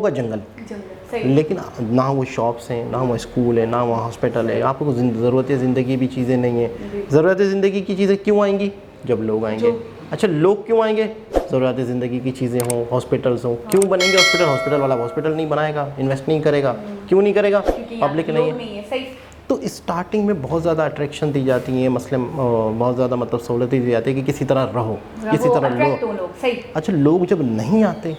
का जंगल लेकिन ना वो शॉप्स हैं, ना वो स्कूल है, ना वहाँ हॉस्पिटल है। आपको ज़रूरत ज़िंदगी भी चीज़ें नहीं है। ज़रूरत ज़िंदगी की चीज़ें क्यों आएंगी? जब लोग आएंगे। अच्छा, लोग क्यों आएंगे? ज़रूरत ज़िंदगी की चीज़ें हों, हॉस्पिटल्स हों। क्यों बनेंगे हॉस्पिटल? हॉस्पिटल वाला हॉस्पिटल नहीं बनाएगा, इन्वेस्ट नहीं करेगा। क्यों नहीं करेगा? पब्लिक नहीं है। तो स्टार्टिंग में बहुत ज़्यादा अट्रैक्शन दी जाती है, मसले बहुत ज़्यादा मतलब सहूलतें दी जाती है कि किसी तरह रहो, किसी तरह लो। अच्छा, लोग जब नहीं आते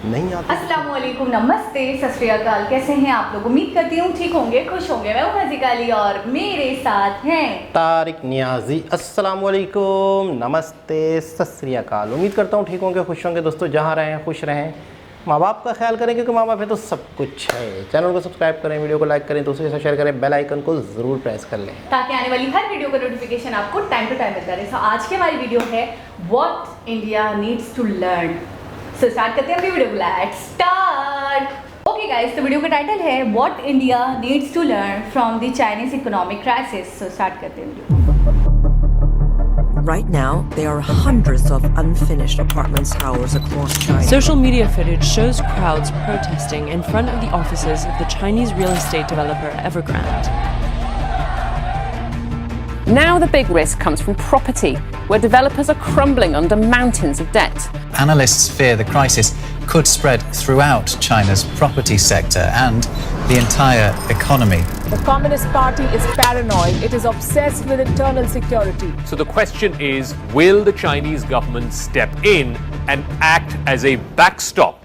अस्सलाम वालेकुम, नमस्ते, सत श्री अकाल। कैसे हैं आप लोग? उम्मीद करती हूँ ठीक होंगे, खुश होंगे। मैं हूँ हज़ीका अली और मेरे साथ हैं तारिक नियाजी। अस्सलाम वालेकुम, नमस्ते, सत श्री अकाल। उम्मीद करता हूँ ठीक होंगे, खुश होंगे। दोस्तों जहाँ रहें खुश रहें, माँ बाप का ख्याल करें क्योंकि माँ बाप है तो सब कुछ है। चैनल को सब्सक्राइब करें, वीडियो को लाइक करें, दूसरे से शेयर करें, बेल आइकन को ज़रूर प्रेस कर लें ताकि आने वाली हर वीडियो का नोटिफिकेशन आपको टाइम टू टाइम मिलता रहे। सो आज की हमारी वीडियो है what India needs to learn. So start करते हैं अपनी वीडियो को। Let's start. ओके गाइस, तो वीडियो का टाइटल है what India needs to learn from the Chinese economic crisis. So start करते हैं video. Right now, there are hundreds of unfinished apartment towers across China. Social media footage shows crowds protesting in front of the offices of the Chinese real estate developer Evergrande. Now the big risk comes from property, where developers are crumbling under mountains of debt. Analysts fear the crisis could spread throughout China's property sector and the entire economy. The Communist Party is paranoid. It is obsessed with internal security. So the question is, will the Chinese government step in and act as a backstop?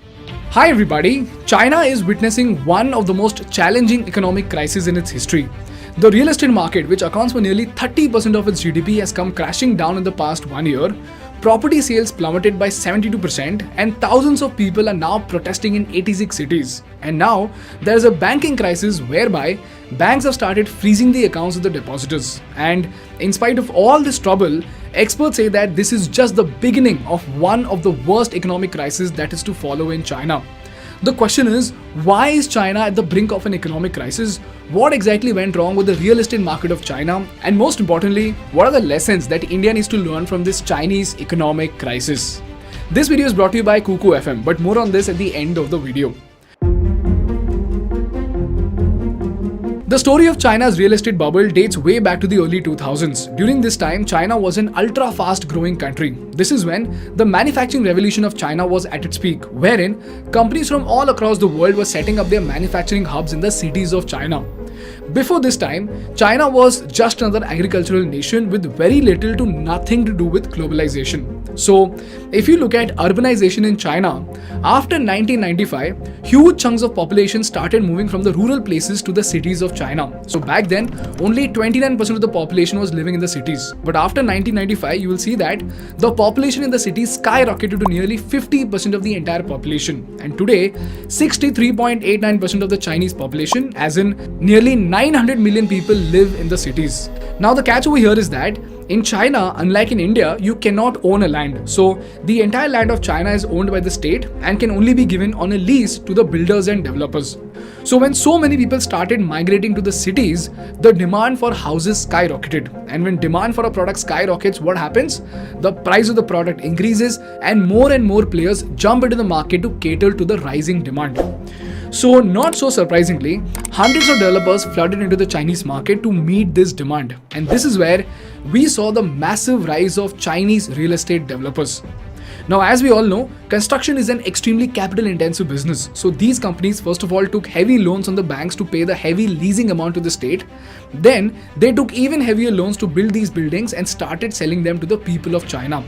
Hi everybody, China is witnessing one of the most challenging economic crises in its history. The real estate market, which accounts for nearly 30% of its GDP, has come crashing down in the past 1 year. Property sales plummeted by 72% and thousands of people are now protesting in 86 cities. And now there is a banking crisis whereby banks have started freezing the accounts of the depositors. And in spite of all this trouble, experts say that this is just the beginning of one of the worst economic crises that is to follow in China. The question is, why is China at the brink of an economic crisis? What exactly went wrong with the real estate market of China? And most importantly, what are the lessons that India needs to learn from this Chinese economic crisis? This video is brought to you by Kuku FM, but more on this at the end of the video. The story of China's real estate bubble dates way back to the early 2000s. During this time, China was an ultra-fast growing country. This is when the manufacturing revolution of China was at its peak, wherein companies from all across the world were setting up their manufacturing hubs in the cities of China. Before this time, China was just another agricultural nation with very little to nothing to do with globalization. So, if you look at urbanization in China, after 1995, huge chunks of population started moving from the rural places to the cities of China. So back then, only 29% of the population was living in the cities. But after 1995, you will see that the population in the cities skyrocketed to nearly 50% of the entire population. And today, 63.89% of the Chinese population, as in nearly 900 million people, live in the cities. Now the catch over here is that in China, unlike in India, you cannot own a land. So the entire land of China is owned by the state and can only be given on a lease to the builders and developers. So when so many people started migrating to the cities, the demand for houses skyrocketed. And when demand for a product skyrockets, what happens? The price of the product increases and more players jump into the market to cater to the rising demand. So not so surprisingly, hundreds of developers flooded into the Chinese market to meet this demand. And this is where we saw the massive rise of Chinese real estate developers. Now, as we all know, construction is an extremely capital intensive business. So these companies first of all took heavy loans on the banks to pay the heavy leasing amount to the state. Then they took even heavier loans to build these buildings and started selling them to the people of China.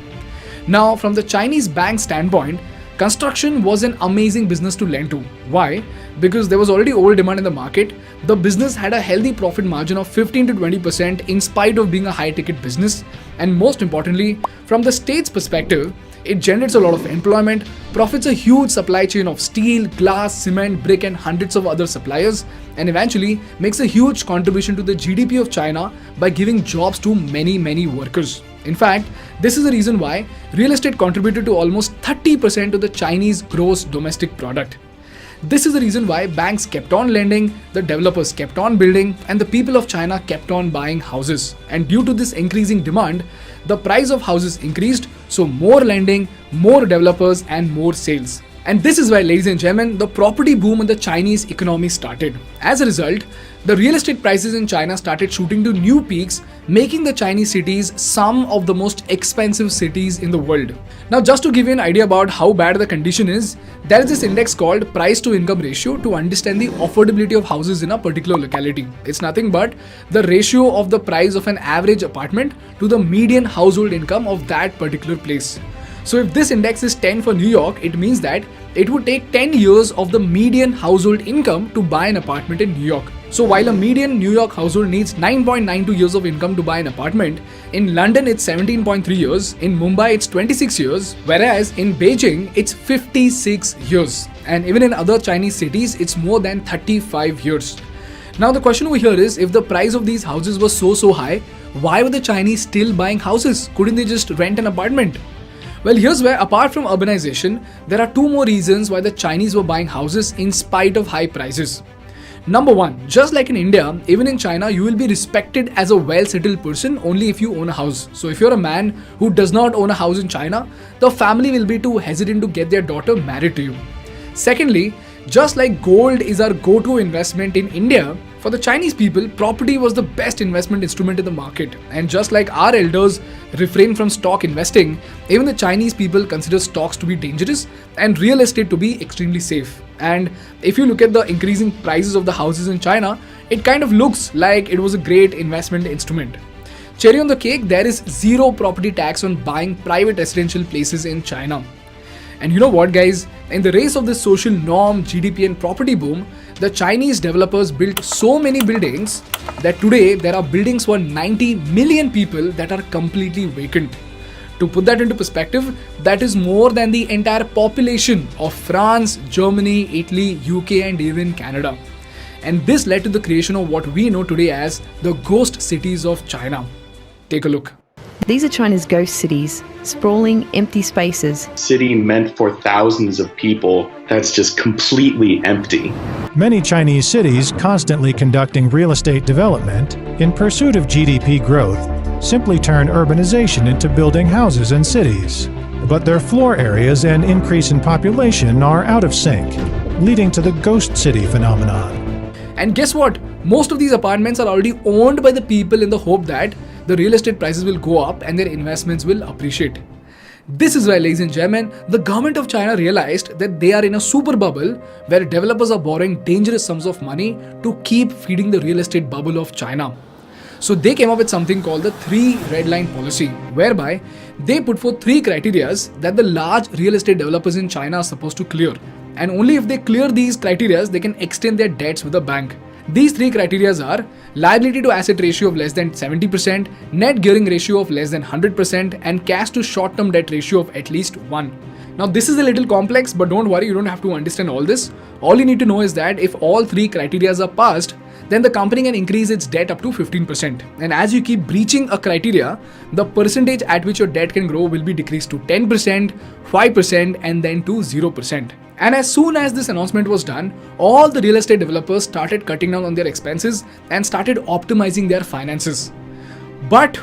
Now, from the Chinese bank standpoint, construction was an amazing business to lend to. Why? Because there was already old demand in the market. The business had a healthy profit margin of 15 to 20% in spite of being a high ticket business. And most importantly, from the state's perspective, it generates a lot of employment, profits a huge supply chain of steel, glass, cement, brick and hundreds of other suppliers, and eventually makes a huge contribution to the GDP of China by giving jobs to many workers. In fact, this is the reason why real estate contributed to almost 30% of the Chinese gross domestic product. This is the reason why banks kept on lending, the developers kept on building, and the people of China kept on buying houses. And due to this increasing demand, the price of houses increased, so more lending, more developers, and more sales. And this is why, ladies and gentlemen, the property boom in the Chinese economy started. As a result, the real estate prices in China started shooting to new peaks, making the Chinese cities some of the most expensive cities in the world. Now, just to give you an idea about how bad the condition is, there is this index called price to income ratio to understand the affordability of houses in a particular locality. It's nothing but the ratio of the price of an average apartment to the median household income of that particular place. So if this index is 10 for New York, it means that it would take 10 years of the median household income to buy an apartment in New York. So while a median New York household needs 9.92 years of income to buy an apartment, in London it's 17.3 years, in Mumbai it's 26 years, whereas in Beijing it's 56 years. And even in other Chinese cities, it's more than 35 years. Now the question over here is, if the price of these houses was so high, why were the Chinese still buying houses? Couldn't they just rent an apartment? Well, here's where, apart from urbanization, there are two more reasons why the Chinese were buying houses in spite of high prices. Number one, just like in India, even in China, you will be respected as a well-settled person only if you own a house. So if you're a man who does not own a house in China, the family will be too hesitant to get their daughter married to you. Secondly, just like gold is our go-to investment in India, for the Chinese people, property was the best investment instrument in the market. And just like our elders refrain from stock investing, even the Chinese people consider stocks to be dangerous and real estate to be extremely safe. And if you look at the increasing prices of the houses in China, it kind of looks like it was a great investment instrument. Cherry on the cake, there is zero property tax on buying private residential places in China. And you know what, guys? In the race of this social norm, GDP and property boom, the Chinese developers built so many buildings that today there are buildings for 90 million people that are completely vacant. To put that into perspective, that is more than the entire population of France, Germany, Italy, UK and even Canada. And this led to the creation of what we know today as the ghost cities of China. Take a look. These are China's ghost cities, sprawling, empty spaces. City meant for thousands of people that's just completely empty. Many Chinese cities constantly conducting real estate development in pursuit of GDP growth simply turn urbanization into building houses and cities. But their floor areas and increase in population are out of sync, leading to the ghost city phenomenon. And guess what? Most of these apartments are already owned by the people in the hope that the real estate prices will go up and their investments will appreciate. This is why, ladies and gentlemen, the government of China realized that they are in a super bubble where developers are borrowing dangerous sums of money to keep feeding the real estate bubble of China. So they came up with something called the 3 red line policy, whereby they put forth 3 criteria that the large real estate developers in China are supposed to clear. And only if they clear these criteria, they can extend their debts with the bank. These 3 criteria are liability to asset ratio of less than 70%, net gearing ratio of less than 100%, and cash to short-term debt ratio of at least 1. Now this is a little complex, but don't worry, you don't have to understand all this. All you need to know is that if all 3 criteria are passed, then the company can increase its debt up to 15%. And as you keep breaching a criteria, the percentage at which your debt can grow will be decreased to 10%, 5%, and then to 0%. And as soon as this announcement was done, all the real estate developers started cutting down on their expenses and started optimizing their finances. But,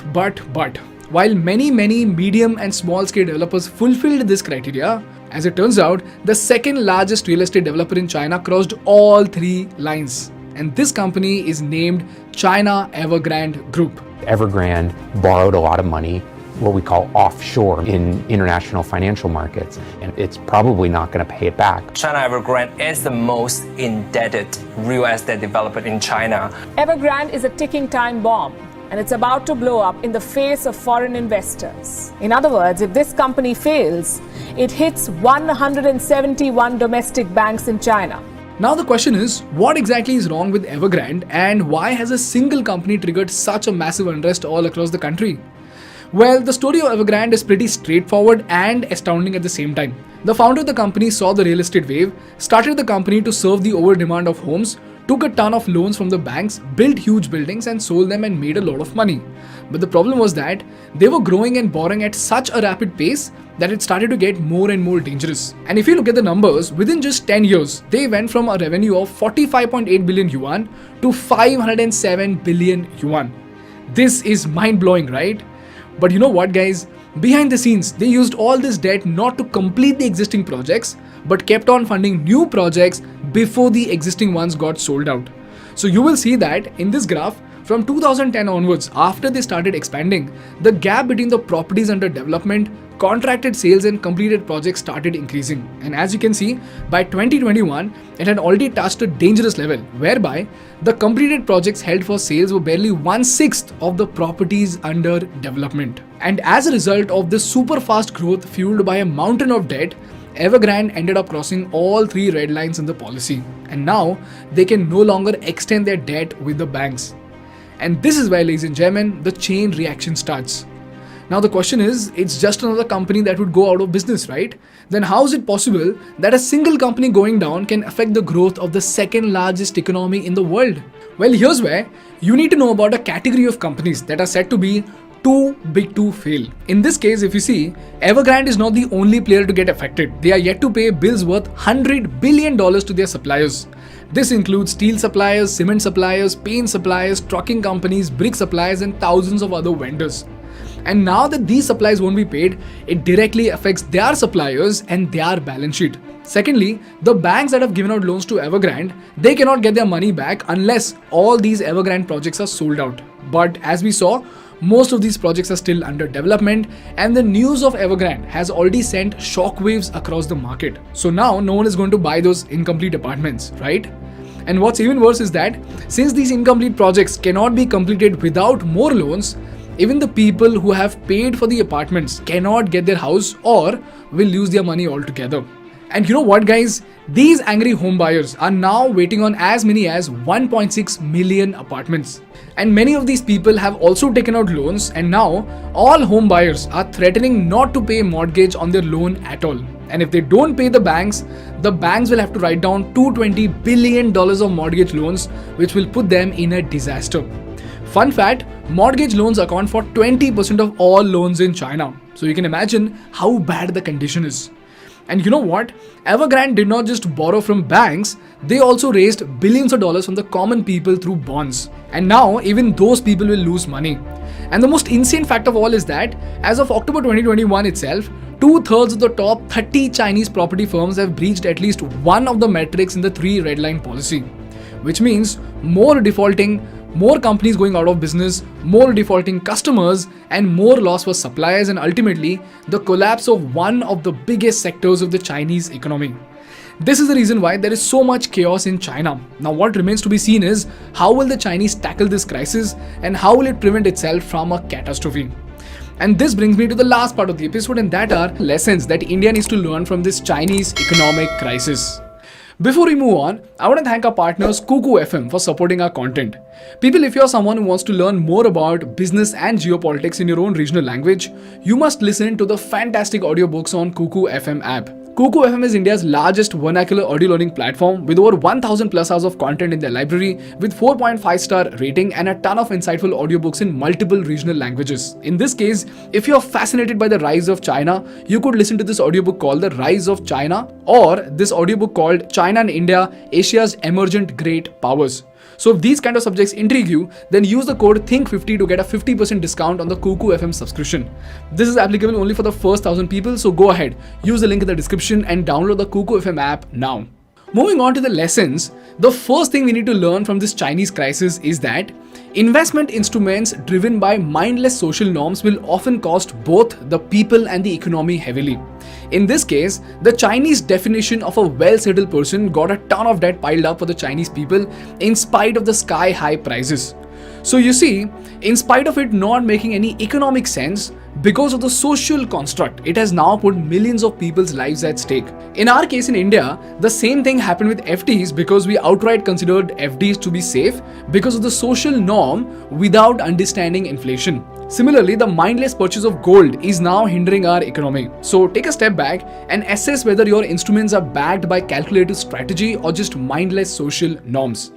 while many medium and small scale developers fulfilled this criteria, as it turns out, the second largest real estate developer in China crossed all 3 lines. And this company is named China Evergrande Group. Evergrande borrowed a lot of money, what we call offshore, in international financial markets, and it's probably not going to pay it back. China Evergrande is the most indebted real estate developer in China. Evergrande is a ticking time bomb, and it's about to blow up in the face of foreign investors. In other words, if this company fails, it hits 171 domestic banks in China. Now the question is, what exactly is wrong with Evergrande and why has a single company triggered such a massive unrest all across the country? Well, the story of Evergrande is pretty straightforward and astounding at the same time. The founder of the company saw the real estate wave, started the company to serve the over-demand of homes, took a ton of loans from the banks, built huge buildings and sold them and made a lot of money. But the problem was that they were growing and borrowing at such a rapid pace that it started to get more and more dangerous. And if you look at the numbers, within just 10 years, they went from a revenue of 45.8 billion yuan to 507 billion yuan. This is mind-blowing, right? But you know what, guys? Behind the scenes, they used all this debt not to complete the existing projects, but kept on funding new projects before the existing ones got sold out. So you will see that in this graph, from 2010 onwards, after they started expanding, the gap between the properties under development, contracted sales and completed projects started increasing. And as you can see, by 2021, it had already touched a dangerous level, whereby the completed projects held for sales were barely 1/6 of the properties under development. And as a result of this super fast growth fueled by a mountain of debt, Evergrande ended up crossing all 3 red lines in the policy. And now they can no longer extend their debt with the banks. And this is where, ladies and gentlemen, the chain reaction starts. Now the question is, it's just another company that would go out of business, right? Then how is it possible that a single company going down can affect the growth of the second largest economy in the world? Well, here's where you need to know about a category of companies that are said to be too big to fail. In this case, if you see, Evergrande is not the only player to get affected. They are yet to pay bills worth $100 billion to their suppliers. This includes steel suppliers, cement suppliers, paint suppliers, trucking companies, brick suppliers, and thousands of other vendors. And now that these supplies won't be paid, it directly affects their suppliers and their balance sheet. Secondly, the banks that have given out loans to Evergrande, they cannot get their money back unless all these Evergrande projects are sold out. But as we saw, most of these projects are still under development, and the news of Evergrande has already sent shockwaves across the market. So now no one is going to buy those incomplete apartments, right? And what's even worse is that since these incomplete projects cannot be completed without more loans, even the people who have paid for the apartments cannot get their house or will lose their money altogether. And you know what, guys? These angry home buyers are now waiting on as many as 1.6 million apartments. And many of these people have also taken out loans, and now all home buyers are threatening not to pay mortgage on their loan at all. And if they don't pay the banks will have to write down $220 billion of mortgage loans, which will put them in a disaster. Fun fact, mortgage loans account for 20% of all loans in China. So you can imagine how bad the condition is. And you know what? Evergrande did not just borrow from banks, they also raised billions of dollars from the common people through bonds. And now even those people will lose money. And the most insane fact of all is that as of October 2021 itself, 2/3 of the top 30 Chinese property firms have breached at least one of the metrics in the 3 red line policy. Which means more defaulting, more companies going out of business, more defaulting customers, and more loss for suppliers, and ultimately the collapse of one of the biggest sectors of the Chinese economy. This is the reason why there is so much chaos in China. Now what remains to be seen is how will the Chinese tackle this crisis and how will it prevent itself from a catastrophe. And this brings me to the last part of the episode, and that are lessons that India needs to learn from this Chinese economic crisis. Before we move on, I want to thank our partners Cuckoo FM for supporting our content. People, if you're someone who wants to learn more about business and geopolitics in your own regional language, you must listen to the fantastic audiobooks on Cuckoo FM app. Cuckoo FM is India's largest vernacular audio learning platform with over 1,000 plus hours of content in their library with 4.5-star rating and a ton of insightful audiobooks in multiple regional languages. In this case, if you're fascinated by the rise of China, you could listen to this audiobook called The Rise of China, or this audiobook called China and India, Asia's Emergent Great Powers. So if these kind of subjects intrigue you, then use the code THINK50 to get a 50% discount on the Cuckoo FM subscription. This is applicable only for the first 1,000 people, so go ahead, use the link in the description and download the Cuckoo FM app now. Moving on to the lessons, the first thing we need to learn from this Chinese crisis is that investment instruments driven by mindless social norms will often cost both the people and the economy heavily. In this case, the Chinese definition of a well-settled person got a ton of debt piled up for the Chinese people in spite of the sky-high prices. So you see, in spite of it not making any economic sense, because of the social construct, it has now put millions of people's lives at stake. In our case in India, the same thing happened with FDs because we outright considered FDs to be safe because of the social norm without understanding inflation. Similarly, the mindless purchase of gold is now hindering our economy. So take a step back and assess whether your instruments are backed by calculated strategy or just mindless social norms.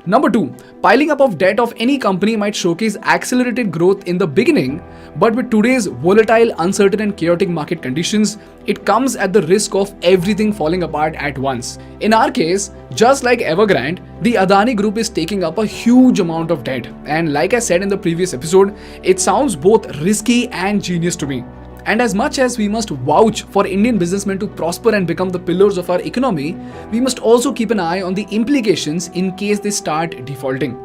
Number 2, piling up of debt of any company might showcase accelerated growth in the beginning, but with today's volatile, uncertain and chaotic market conditions, it comes at the risk of everything falling apart at once. In our case, just like Evergrande, the Adani Group is taking up a huge amount of debt. And like I said in the previous episode, it sounds both risky and genius to me. And as much as we must vouch for Indian businessmen to prosper and become the pillars of our economy, we must also keep an eye on the implications in case they start defaulting.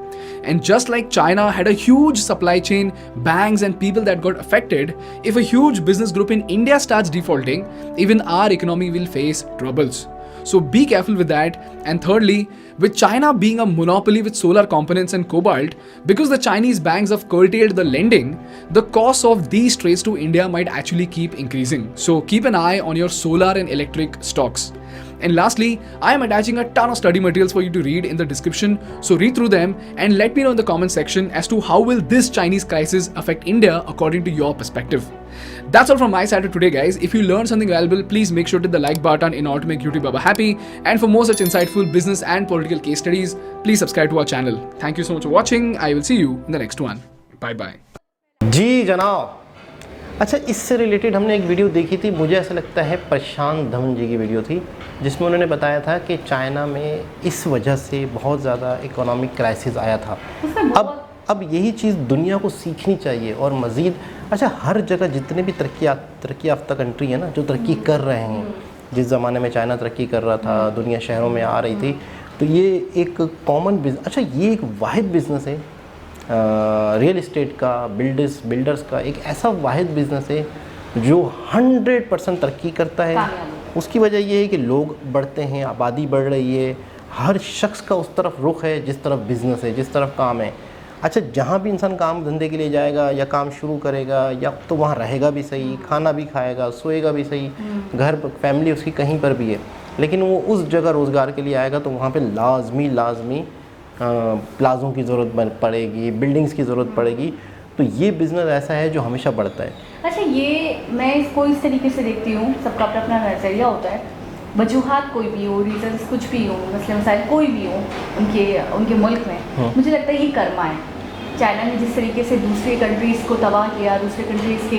And just like China had a huge supply chain, banks and people that got affected, if a huge business group in India starts defaulting, even our economy will face troubles. So be careful with that. And thirdly, with China being a monopoly with solar components and cobalt, because the Chinese banks have curtailed the lending, the cost of these trades to India might actually keep increasing. So keep an eye on your solar and electric stocks. And lastly, I am attaching a ton of study materials for you to read in the description, so read through them and let me know in the comment section as to how will this Chinese crisis affect India according to your perspective. That's all from my side for today, guys. If you learned something valuable, please make sure to hit the like button in order to make YouTube Baba happy. And for more such insightful business and political case studies, please subscribe to our channel. Thank you so much for watching. I will see you in the next one. Bye bye. जी जनाब, अच्छा इससे related हमने एक video देखी थी, मुझे ऐसा लगता है प्रशांत धवन जी की वीडियो थी, जिसमें उन्होंने बताया था कि चाइना में इस वजह से बहुत ज़्यादा इकोनॉमिक क्राइसिस आया था। अब यही चीज़ दुनिया को सीखनी चाहिए और मज़ीद। अच्छा, हर जगह जितने भी तरक्की याफ्ता कंट्री है ना, जो तरक्की कर रहे हैं, जिस ज़माने में चाइना तरक्की कर रहा था, दुनिया शहरों में आ रही थी, तो ये एक कॉमन बिजनेस, अच्छा ये एक वाहिद बिज़नेस है रियल इस्टेट का, बिल्डर्स का एक ऐसा वाहिद बिज़नेस है जो 100% तरक्की करता है। उसकी वजह ये है कि लोग बढ़ते हैं, आबादी बढ़ रही है, हर शख्स का उस तरफ रुख है जिस तरफ बिज़नेस है, जिस तरफ काम है। अच्छा, जहाँ भी इंसान काम धंधे के लिए जाएगा या काम शुरू करेगा, या तो वहाँ रहेगा भी सही, खाना भी खाएगा, सोएगा भी सही, घर फैमिली उसकी कहीं पर भी है, लेकिन वो उस जगह रोज़गार के लिए आएगा तो वहाँ पे लाजमी प्लाज़ों की ज़रूरत पड़ेगी, बिल्डिंग्स की ज़रूरत पड़ेगी। तो ये बिज़नेस ऐसा है जो हमेशा बढ़ता है। अच्छा, ये मैं इसको इस तरीके से देखती हूँ, सबका अपना अपना नज़रिया होता है। वजूहात कोई भी हो, रीजंस कुछ भी हो, मसले मसाइल कोई भी हो उनके मुल्क में, मुझे लगता है ये कर्मा है। चाइना ने जिस तरीके से दूसरे कंट्रीज़ को तबाह किया, दूसरे कंट्रीज़ के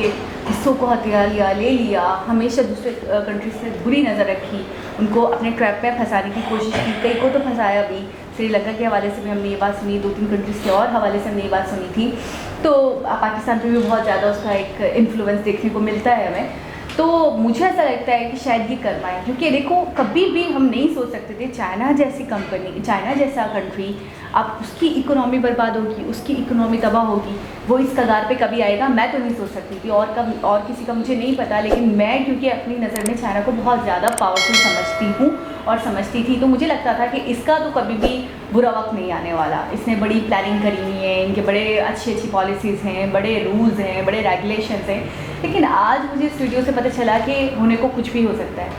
हिस्सों को हथिया ले लिया, हमेशा दूसरे कंट्रीज़ से बुरी नज़र रखी, उनको अपने ट्रैप में फंसाने की कोशिश की, कई को तो फंसाया भी। श्रीलंका के हवाले से भी हमने ये बात सुनी, 2-3 कंट्रीज़ के और हवाले से हमने ये बात सुनी थी। तो पाकिस्तान पर भी बहुत ज़्यादा उसका एक इन्फ्लुएंस देखने को मिलता है हमें। तो मुझे ऐसा लगता है कि शायद ये कर्मा है, क्योंकि देखो कभी भी हम नहीं सोच सकते थे चाइना जैसी कंपनी, चाइना जैसा कंट्री, अब उसकी इकोनॉमी बर्बाद होगी, उसकी इकोनॉमी तबाह होगी, वो इस कगार पे कभी आएगा, मैं तो नहीं सोच सकती थी। और किसी का मुझे नहीं पता, लेकिन मैं क्योंकि अपनी नज़र में चाइना को बहुत ज़्यादा पावरफुल समझती हूँ और समझती थी, तो मुझे लगता था कि इसका तो कभी भी बुरा वक्त नहीं आने वाला। इसने बड़ी प्लानिंग करी हुई है, इनके बड़े अच्छी पॉलिसीज़ हैं, बड़े रूल्स हैं, बड़े रेगुलेशंस हैं। लेकिन आज मुझे इस वीडियो से पता चला कि होने को कुछ भी हो सकता है,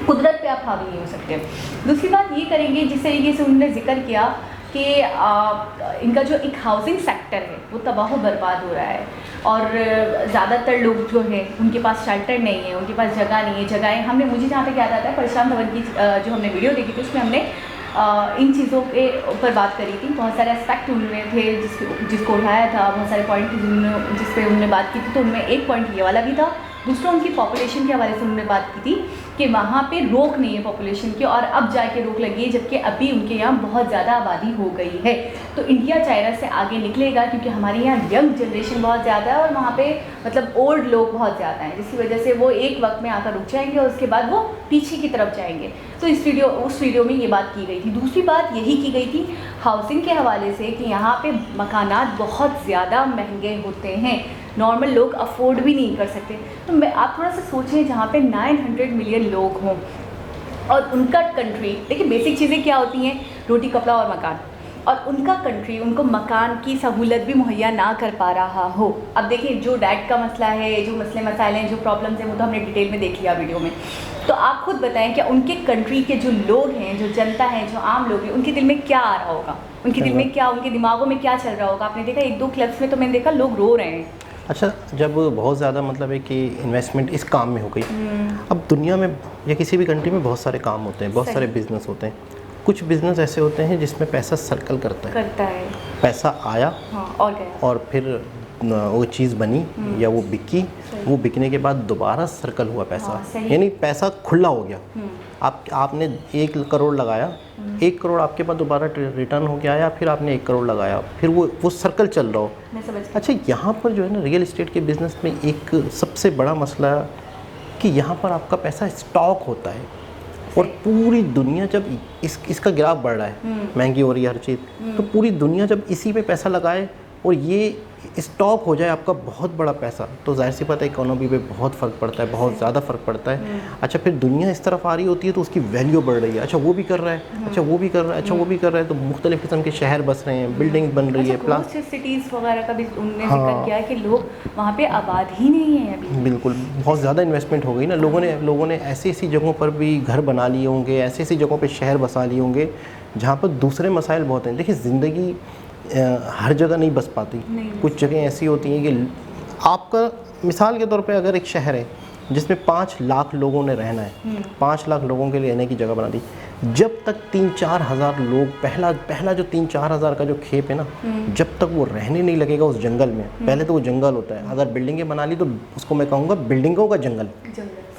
कुदरत पे आप हावी नहीं हो सकते। दूसरी बात ये करेंगे, जिस तरीके से उन्होंने जिक्र किया कि इनका जो एक हाउसिंग सेक्टर है वो तबाह बर्बाद हो रहा है, और ज़्यादातर लोग जो हैं उनके पास शेल्टर नहीं है, उनके पास जगह नहीं है। जगहें मुझे जहाँ तक याद आता है, प्रशांत धवन की जो हमने वीडियो देखी थी उसमें हमने इन चीज़ों के ऊपर बात करी थी। बहुत सारे एस्पेक्ट उनमें थे जिसको उठाया था, बहुत सारे पॉइंट थे जिस पे उन्होंने बात की थी। तो उनमें एक पॉइंट ये वाला भी था, दूसरा उनकी पॉपुलेशन के हवाले से उन्होंने बात की थी कि वहाँ पे रोक नहीं है पॉपुलेशन की, और अब जाके रोक लगी है, जबकि अभी उनके यहाँ बहुत ज़्यादा आबादी हो गई है। तो इंडिया चाइना से आगे निकलेगा, क्योंकि हमारे यहाँ यंग जनरेशन बहुत ज़्यादा है और वहाँ पे मतलब ओल्ड लोग बहुत ज़्यादा हैं, जिसकी वजह से वो एक वक्त में आकर रुक जाएंगे और उसके बाद वो पीछे की तरफ जाएंगे। तो उस वीडियो में ये बात की गई थी। दूसरी बात यही की गई थी हाउसिंग के हवाले से कि यहाँ पे मकानात बहुत ज़्यादा महंगे होते हैं, नॉर्मल लोग अफोर्ड भी नहीं कर सकते। तो आप थोड़ा सा सोचें, जहाँ पे 900 मिलियन लोग हों और उनका कंट्री, देखिए बेसिक चीज़ें क्या होती हैं, रोटी कपड़ा और मकान, और उनका कंट्री उनको मकान की सहूलत भी मुहैया ना कर पा रहा हो। अब देखिए जो डेट का मसला है, जो मसले मसाइल हैं, जो प्रॉब्लम्स हैं, वो तो हमने डिटेल में देख लिया वीडियो में। तो आप खुद बताएं, क्या उनके कंट्री के जो लोग हैं, जो जनता है, जो आम लोग हैं, उनके दिल में क्या आ रहा होगा, उनके दिल में क्या, उनके दिमागों में क्या चल रहा होगा। आपने देखा 1-2 क्लिप्स में तो मैंने देखा लोग रो रहे हैं। अच्छा, जब बहुत ज़्यादा मतलब है कि इन्वेस्टमेंट इस काम में हो गई, अब दुनिया में या किसी भी कंट्री में बहुत सारे काम होते हैं, बहुत सारे बिजनेस होते हैं, कुछ बिजनेस ऐसे होते हैं जिसमें पैसा सर्कल करता है। पैसा आया, हाँ, और गया, और फिर वो चीज़ बनी या वो बिकी, वो बिकने के बाद दोबारा सर्कल हुआ पैसा, हाँ, यानी पैसा खुला हो गया। आपने 1 करोड़ लगाया, 1 करोड़ आपके पास दोबारा रिटर्न हो के आया, फिर आपने 1 करोड़ लगाया, फिर वो सर्कल चल रहा हो। अच्छा, यहाँ पर जो है ना रियल एस्टेट के बिजनेस में एक सबसे बड़ा मसला कि यहाँ पर आपका पैसा स्टॉक होता है, और पूरी दुनिया जब इसका ग्राफ बढ़ रहा है, महंगी हो रही है हर चीज़, तो पूरी दुनिया जब इसी पे पैसा लगाए और ये स्टॉक हो जाए आपका बहुत बड़ा पैसा, तो जाहिर सी बात है इकोनॉमी पे बहुत फ़र्क पड़ता है, बहुत ज़्यादा फ़र्क पड़ता है। अच्छा, फिर दुनिया इस तरफ आ रही होती है तो उसकी वैल्यू बढ़ रही है। अच्छा, वो भी कर रहा है, अच्छा वो भी कर रहा है, अच्छा वो भी कर रहा है, तो मुख्तलिफ़ किस्म के शहर बस रहे हैं, बिल्डिंग बन रही है, प्लस सिटीज़ वगैरह का भी उन्होंने जिक्र किया है कि लोग वहाँ पे आबाद ही नहीं है अभी। बिल्कुल, बहुत ज़्यादा इन्वेस्टमेंट हो गई ना, लोगों ने ऐसी ऐसी जगहों पर भी घर बना लिए होंगे, ऐसी ऐसी जगहों पर शहर बसा लिए होंगे जहाँ पर दूसरे मसाइल बहुत हैं। देखिए, ज़िंदगी हर जगह नहीं बस पाती, कुछ जगह ऐसी होती हैं कि आपका मिसाल के तौर पे अगर एक शहर है जिसमें 5 लाख लोगों ने रहना है, 5 लाख लोगों के लिए रहने की जगह बना दी, जब तक 3-4 हज़ार लोग, पहला जो 3-4 हज़ार का जो खेप है ना, जब तक वो रहने नहीं लगेगा उस जंगल में, पहले तो वो जंगल होता है, अगर बिल्डिंगें बना ली तो उसको मैं कहूँगा बिल्डिंगों का जंगल।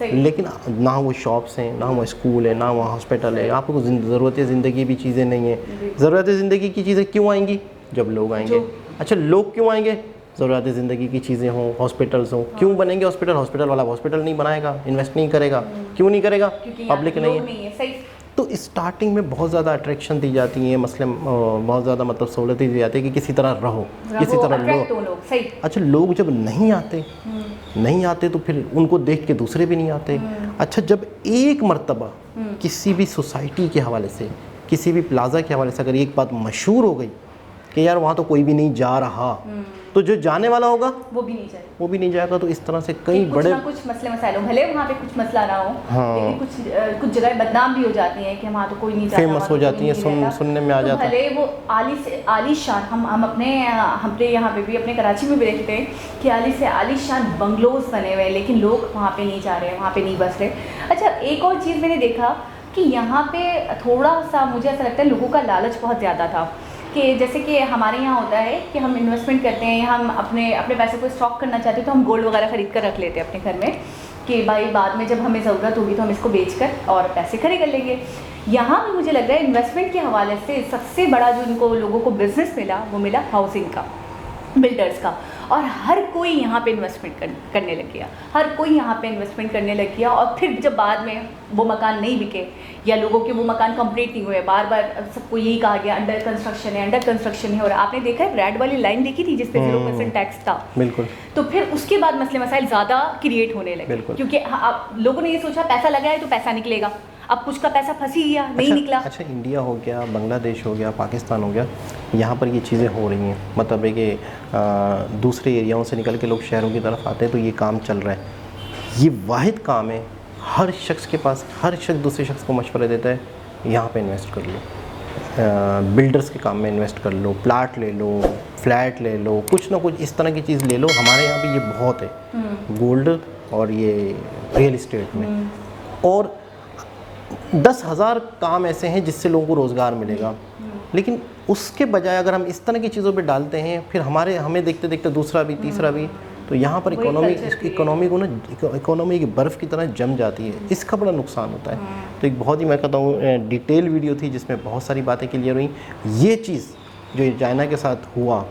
लेकिन ना वो शॉप्स हैं, ना वो स्कूल है, ना वहाँ हॉस्पिटल है, आपको ज़रूरत ज़िंदगी भी चीज़ें नहीं है। ज़रूरत ज़िंदगी की चीज़ें क्यों आएंगी? जब लोग आएंगे। अच्छा, लोग क्यों आएंगे? ज़रूरत ज़िंदगी की चीज़ें हों, हॉस्पिटल्स हों। क्यों बनेंगे हॉस्पिटल वाला हॉस्पिटल नहीं बनाएगा, इन्वेस्ट नहीं करेगा। क्यों नहीं करेगा? पब्लिक नहीं है। सही। तो स्टार्टिंग में बहुत ज़्यादा अट्रैक्शन दी जाती है, मसले बहुत ज़्यादा मतलब सहूलतें दी जाती है कि किसी तरह रहो, किसी तरह लो। अच्छा, लोग जब नहीं आते तो फिर उनको देख के दूसरे भी नहीं आते। अच्छा, जब एक मर्तबा किसी भी सोसाइटी के हवाले से, किसी भी प्लाजा के हवाले से अगर एक बात मशहूर हो गई कि यार वहाँ तो कोई भी नहीं जा रहा, तो जो जाने वाला होगा वो भी नहीं जाएगा। तो इस तरह से कई बड़े कुछ मसले मसाइल हो, भले वहाँ पे कुछ मसला ना हो, लेकिन कुछ जगह बदनाम भी हो जाती हैं कि वहाँ तो कोई नहीं जाता, फेमस हो जाती हैं, सुनने में आ जाता है। भले वो आलीशान, हम अपने यहाँ पे भी, अपने कराची में भी देखते हैं कि आलीशान बंगलोज बने हुए हैं, लेकिन लोग वहाँ पे नहीं जा रहे, वहाँ पे नहीं बस रहे। अच्छा, एक और चीज़ मैंने देखा कि यहाँ पे थोड़ा सा मुझे ऐसा लगता है लोगों का लालच बहुत ज़्यादा था, कि जैसे कि हमारे यहाँ होता है कि हम इन्वेस्टमेंट करते हैं, हम अपने पैसे को स्टॉक करना चाहते हैं, तो हम गोल्ड वगैरह खरीद कर रख लेते हैं अपने घर में कि भाई बाद में जब हमें ज़रूरत होगी तो हम इसको बेचकर और पैसे खरीद कर लेंगे। यहाँ भी मुझे लग रहा है इन्वेस्टमेंट के हवाले से सबसे बड़ा जो इनको लोगों को बिजनेस मिला, वो मिला हाउसिंग का, बिल्डर्स का। और हर कोई यहाँ पे इन्वेस्टमेंट करने लग गया, हर कोई यहाँ पे इन्वेस्टमेंट करने लग गया। और फिर जब बाद में वो मकान नहीं बिके या लोगों के वो मकान कंप्लीट नहीं हुए, बार बार सबको यही कहा गया अंडर कंस्ट्रक्शन है। और आपने देखा है रेड वाली लाइन देखी थी जिस पे 0% टैक्स था, बिल्कुल। तो फिर उसके बाद मसले मसाइल ज़्यादा क्रिएट होने लगे, क्योंकि लोगों ने ये सोचा पैसा लगा है तो पैसा निकलेगा, अब कुछ का पैसा फंसी गया, नहीं निकला। अच्छा, इंडिया हो गया, बांग्लादेश हो गया, पाकिस्तान हो गया, यहाँ पर ये चीज़ें हो रही हैं, मतलब है कि दूसरे एरियाओं से निकल के लोग शहरों की तरफ आते हैं, तो ये काम चल रहा है। ये वाहिद काम है, हर शख्स के पास, हर शख्स दूसरे शख्स को मशवरा देता है यहाँ पे इन्वेस्ट कर लो, बिल्डर्स के काम में इन्वेस्ट कर लो, प्लाट ले लो, फ्लैट ले लो, कुछ ना कुछ इस तरह की चीज़ ले लो। हमारे यहाँ भी ये बहुत है, गोल्ड और ये रियल इस्टेट में। और 10,000 काम ऐसे हैं जिससे लोगों को रोज़गार मिलेगा, लेकिन उसके बजाय अगर हम इस तरह की चीज़ों पे डालते हैं, फिर हमें देखते देखते दूसरा भी, तीसरा भी, तो यहाँ पर इकोनॉमी को ना इकोनॉमी की बर्फ़ की तरह जम जाती है, इसका बड़ा नुकसान होता है। तो एक बहुत ही, मैं कहता हूँ, डिटेल वीडियो थी जिसमें बहुत सारी बातें क्लियर हुई। ये चीज़ जो चाइना के साथ हुआ,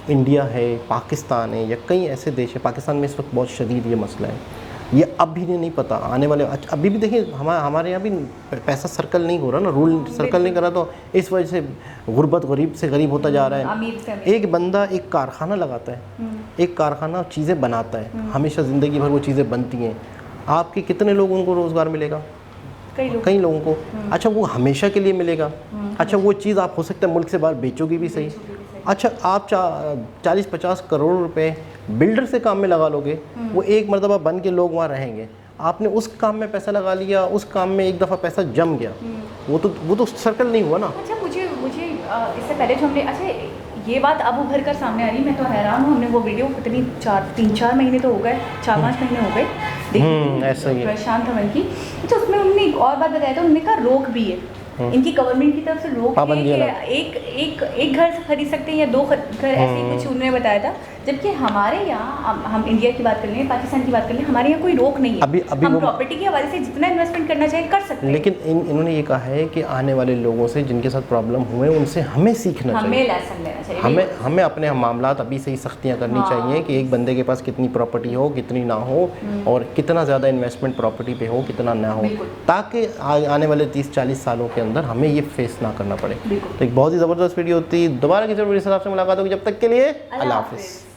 इंडिया है, पाकिस्तान है, या कई ऐसे देश हैं, पाकिस्तान में इस वक्त बहुत शदीद ये मसला है, ये अब भी नहीं पता आने वाले। अभी भी देखिए हमारे यहाँ भी पैसा सर्कल नहीं हो रहा ना, रूल सर्कल नहीं कर रहा, तो इस वजह से गुर्बत गरीब से गरीब होता जा रहा है। एक बंदा एक कारखाना लगाता है, एक कारखाना चीज़ें बनाता है, हमेशा ज़िंदगी भर वो चीज़ें बनती हैं, आपके कितने लोगों को रोज़गार मिलेगा? कई लोगों को। अच्छा, वो हमेशा के लिए मिलेगा? अच्छा, वो चीज़ आप हो सकता है मुल्क से बाहर बेचोगी भी सही। अच्छा, आप 40-50 करोड़ रुपए बिल्डर से काम में लगा लोगे, वो एक मरतबा बन के लोग वहाँ रहेंगे, आपने उस काम में पैसा लगा लिया, उस काम में एक दफ़ा पैसा जम गया, वो तो सर्कल नहीं हुआ ना। अच्छा, मुझे इससे पहले जो हमने, अच्छा ये बात अब उभर कर सामने आ रही, मैं तो हैरान हूँ, हमने वो वीडियो कितनी 3-4 महीने तो हो गए, 4-5 महीने हो गए, ऐसा ही प्रशांत अमन की। तो उसमें उन्होंने एक और बात बताया था, उन्होंने कहा रोक भी है इनकी गवर्नमेंट की तरफ से रोक है पाबंदियां कि एक घर से खरीद सकते हैं या 2 घर, ऐसे ही कुछ उन्होंने बताया था। जबकि हमारे यहाँ, हम इंडिया की बात कर लें, पाकिस्तान की बात कर लें, हमारे यहाँ कोई रोक नहीं है। अभी हम प्रॉपर्टी के हवाले से जितना इन्वेस्टमेंट करना चाहें कर सकते हैं। लेकिन इन्होंने ये कहा है कि आने वाले लोगों से जिनके साथ प्रॉब्लम हुए उनसे हमें सीखना चाहिए, हमें लेसन लेना चाहिए, हमें अपने मामलात अभी से ही सख्तियाँ करनी चाहिए कि एक बंदे के पास कितनी प्रॉपर्टी हो, कितनी ना हो, और कितना ज़्यादा इन्वेस्टमेंट प्रॉपर्टी पे हो, कितना ना हो, ताकि आने वाले 30-40 सालों के अंदर हमें ये फेस ना करना पड़े। तो एक बहुत ही ज़बरदस्त वीडियो होती है। दोबारा किसी वीडियो से आपसे मुलाकात होगी, जब तक के लिए अल्लाह हाफ़िज़।